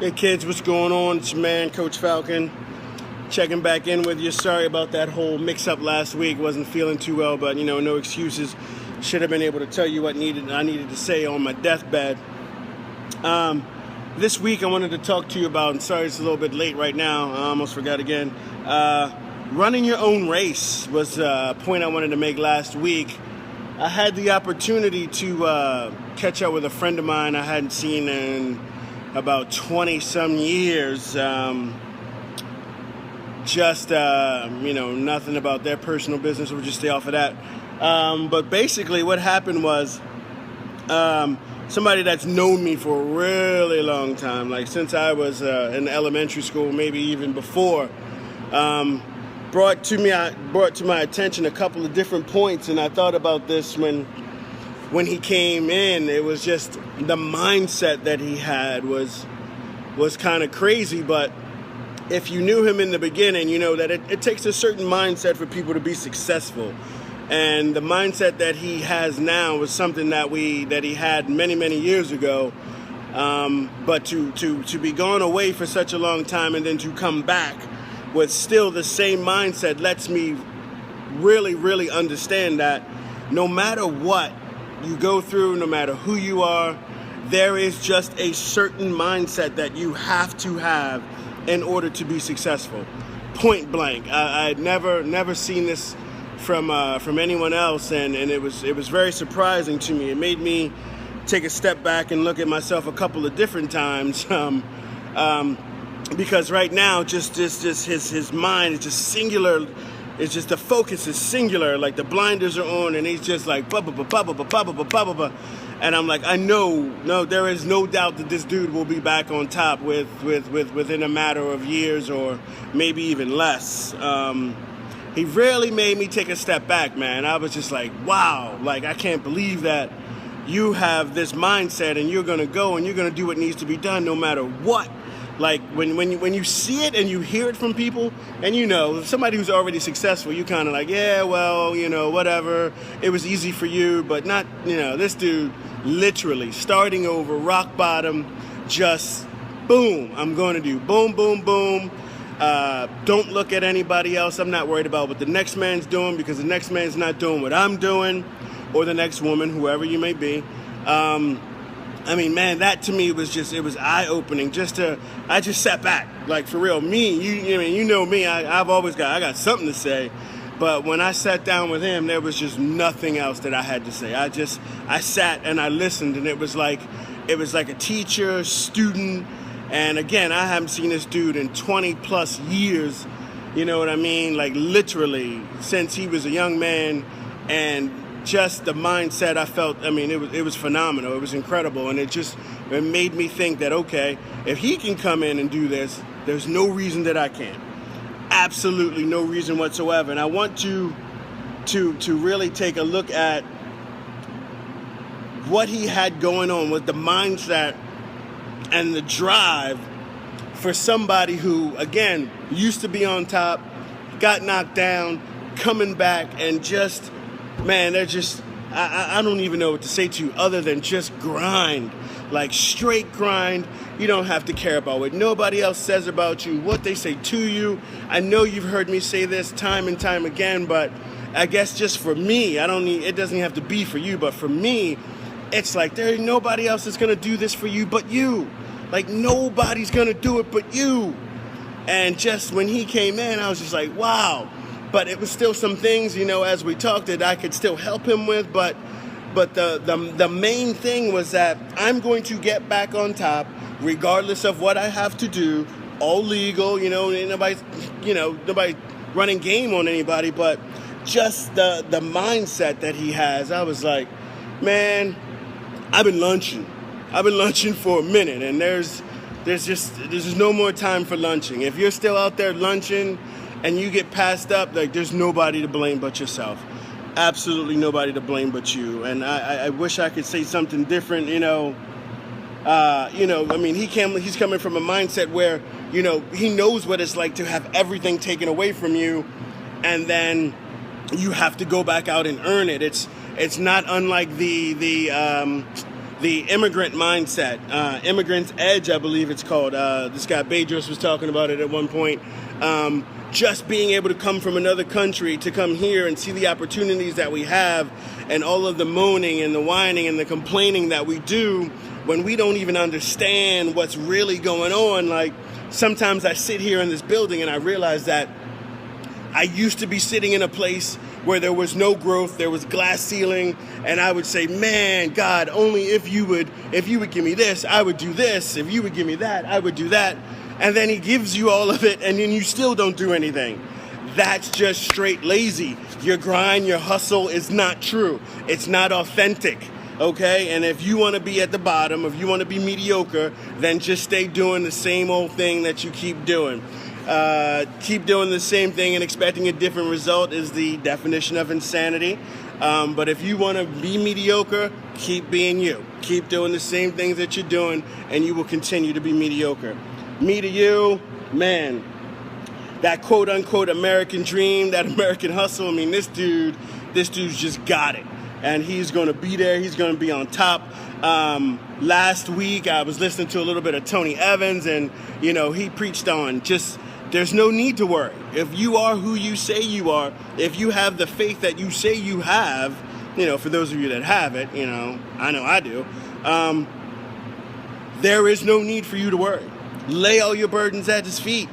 Hey kids, what's going on? It's your man, Coach Falcon, checking back in with you. Sorry about that whole mix-up last week. Wasn't feeling too well, but no excuses. Should have been able to tell you what I needed to say on my deathbed. This week I wanted to talk to you about, and sorry it's a little bit late right now, I almost forgot again. Running your own race was a point I wanted to make last week. I had the opportunity to catch up with a friend of mine I hadn't seen in about 20 some years. Nothing about their personal business. We'll just stay off of that. But basically what happened was somebody that's known me for a really long time, like since I was in elementary school, maybe even before, brought to my attention a couple of different points, and I thought about this when he came in. It was just the mindset that he had was kind of crazy, but if you knew him in the beginning, you know that it takes a certain mindset for people to be successful. And the mindset that he has now was something that he had many, many years ago. But to be gone away for such a long time and then to come back with still the same mindset lets me really, really understand that no matter what you go through, no matter who you are, there is just a certain mindset that you have to have in order to be successful. Point blank. I'd never seen this from anyone else, and it was very surprising to me. It made me take a step back and look at myself a couple of different times, because right now just his mind is just singular. It's just the focus is singular, like the blinders are on, and he's just like blah blah blah blah blah blah blah blah blah. And I'm like, there is no doubt that this dude will be back on top within a matter of years or maybe even less. He really made me take a step back, man. I was just like, wow, like I can't believe that you have this mindset and you're gonna go and you're gonna do what needs to be done no matter what. Like when you see it and you hear it from people, and somebody who's already successful, you kind of like, yeah, well, whatever. It was easy for you, but not, this dude literally starting over, rock bottom, just boom. I'm going to do boom, boom, boom. Don't look at anybody else. I'm not worried about what the next man's doing because the next man's not doing what I'm doing, or the next woman, whoever you may be. Man, that to me it was eye-opening. I just sat back, like for real. Me, you know me. I got something to say, but when I sat down with him, there was just nothing else that I had to say. I sat and I listened, and it was like a teacher, student, and again, I haven't seen this dude in 20 plus years. You know what I mean? Like literally since he was a young man, and just the mindset I felt, it was phenomenal. It was incredible. And it made me think that, okay, if he can come in and do this, there's no reason that I can't. Absolutely no reason whatsoever. And I want to really take a look at what he had going on with the mindset and the drive for somebody who, again, used to be on top, got knocked down, coming back, and just... Man, I don't even know what to say to you other than just grind, like straight grind. You don't have to care about what nobody else says about you, what they say to you. I know you've heard me say this time and time again, but I guess just for me, it doesn't have to be for you, but for me, it's like there ain't nobody else that's going to do this for you but you. Like nobody's going to do it but you. And just when he came in, I was just like, wow. But it was still some things, as we talked, that I could still help him with. But the main thing was that I'm going to get back on top, regardless of what I have to do. All legal, nobody running game on anybody. But just the mindset that he has, I was like, man, I've been lunching for a minute, and there's just no more time for lunching. If you're still out there lunching and you get passed up, like there's nobody to blame but yourself. Absolutely nobody to blame but you. And I wish I could say something different, he's coming from a mindset where, he knows what it's like to have everything taken away from you, and then you have to go back out and earn it. It's not unlike the the immigrant mindset, immigrant's edge, I believe it's called. This guy Bedros was talking about it at one point. Just being able to come from another country to come here and see the opportunities that we have, and all of the moaning and the whining and the complaining that we do when we don't even understand what's really going on. Like, sometimes I sit here in this building and I realize that I used to be sitting in a place where there was no growth, there was glass ceiling, and I would say, man, God, only if you would give me this, I would do this. If you would give me that, I would do that. And then he gives you all of it, and then you still don't do anything. That's just straight lazy. Your grind, your hustle is not true. It's not authentic, okay? And if you want to be at the bottom, if you want to be mediocre, then just stay doing the same old thing that you keep doing. Keep doing the same thing and expecting a different result is the definition of insanity. But if you want to be mediocre, keep being you. Keep doing the same things that you're doing, and you will continue to be mediocre. Me to you, man, that quote-unquote American dream, that American hustle, I mean, this dude's just got it. And he's going to be there. He's going to be on top. Last week, I was listening to a little bit of Tony Evans, and, he preached on just, there's no need to worry. If you are who you say you are, if you have the faith that you say you have, for those of you that have it, I know I do, there is no need for you to worry. Lay all your burdens at his feet.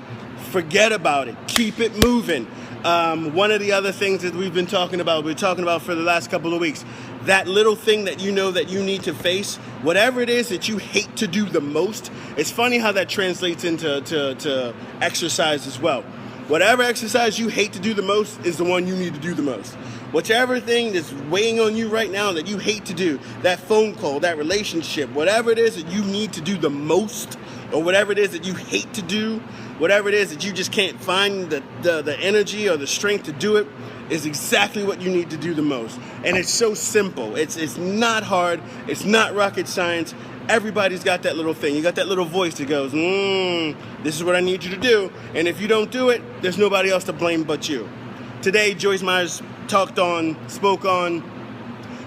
Forget about it. Keep it moving. One of the other things that we're talking about for the last couple of weeks, that little thing that that you need to face, whatever it is that you hate to do the most. It's funny how that translates into to exercise as well. Whatever exercise you hate to do the most is the one you need to do the most. Whichever thing that's weighing on you right now that you hate to do, that phone call, that relationship, whatever it is that you need to do the most, or whatever it is that you hate to do, whatever it is that you just can't find the energy or the strength to do it, is exactly what you need to do the most. And it's so simple. It's not hard. It's not rocket science. Everybody's got that little thing. You got that little voice that goes, this is what I need you to do. And if you don't do it, there's nobody else to blame but you. Today, Joyce Myers spoke on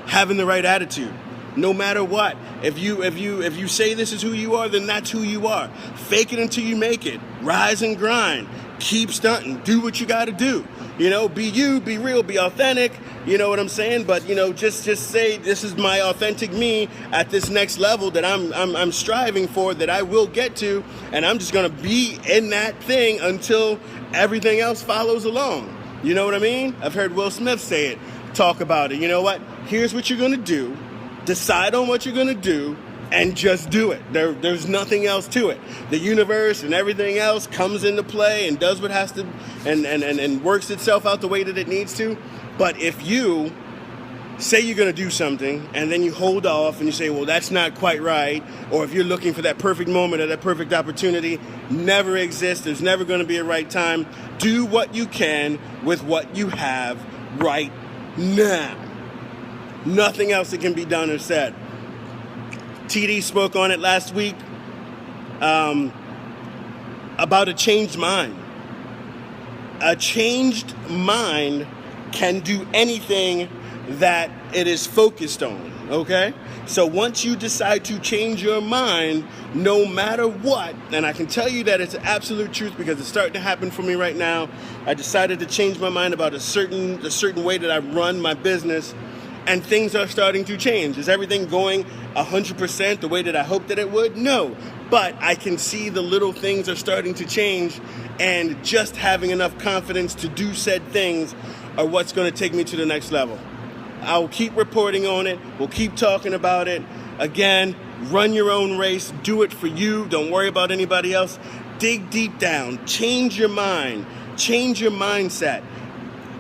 having the right attitude. No matter what. If you say this is who you are, then that's who you are. Fake it until you make it. Rise and grind. Keep stunting. Do what you got to do. Be you, be real, be authentic. You know what I'm saying? But just say this is my authentic me at this next level that I'm striving for, that I will get to, and I'm just gonna be in that thing until everything else follows along. You know what I mean? I've heard Will Smith say it, talk about it. You know what? Here's what you're gonna do. Decide on what you're going to do and just do it. There's nothing else to it. The universe and everything else comes into play and does what has to and works itself out the way that it needs to. But if you say you're going to do something and then you hold off and you say, well, that's not quite right, or if you're looking for that perfect moment or that perfect opportunity, never exists. There's never going to be a right time. Do what you can with what you have right now. Nothing else that can be done or said. TD spoke on it last week about a changed mind. A changed mind can do anything that it is focused on, okay? So once you decide to change your mind, no matter what, and I can tell you that it's absolute truth because it's starting to happen for me right now. I decided to change my mind about a certain way that I run my business, and things are starting to change. Is everything going 100% the way that I hoped that it would? No. But I can see the little things are starting to change, and just having enough confidence to do said things are what's going to take me to the next level. I'll keep reporting on it. We'll keep talking about it. Again, run your own race. Do it for you. Don't worry about anybody else. Dig deep down. Change your mind. Change your mindset.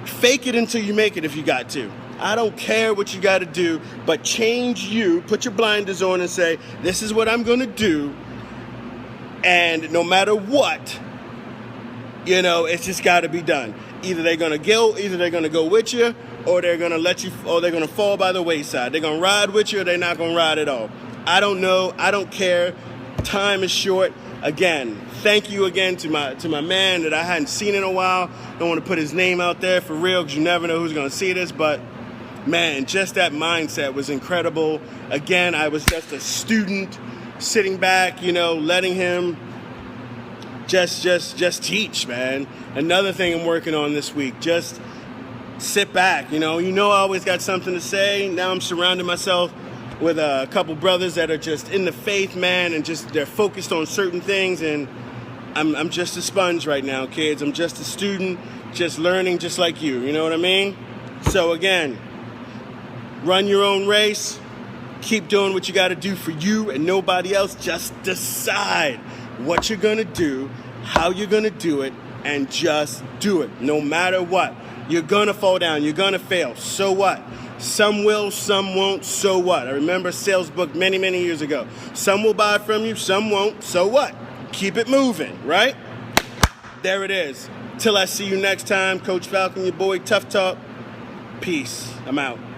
Fake it until you make it if you got to. I don't care what you got to do, but change you. Put your blinders on and say, this is what I'm going to do. And no matter what, it's just got to be done. Either they're going to go with you, or they're going to let you, or they're going to fall by the wayside. They're going to ride with you, or they're not going to ride at all. I don't know. I don't care. Time is short. Again, thank you again to my man that I hadn't seen in a while. Don't want to put his name out there for real because you never know who's going to see this, but man, just that mindset was incredible. Again, I was just a student sitting back, letting him just teach, man. Another thing I'm working on this week, just sit back, I always got something to say. Now I'm surrounding myself with a couple brothers that are just in the faith, man, and they're focused on certain things, and I'm just a sponge right now, kids. I'm just a student, just learning just like you know what I mean? So again, run your own race, keep doing what you got to do for you and nobody else. Just decide what you're going to do, how you're going to do it, and just do it. No matter what. You're going to fall down. You're going to fail. So what? Some will, some won't. So what? I remember a sales book many, many years ago. Some will buy from you, some won't. So what? Keep it moving, right? There it is. Till I see you next time, Coach Falcon, your boy, Tough Talk. Peace. I'm out.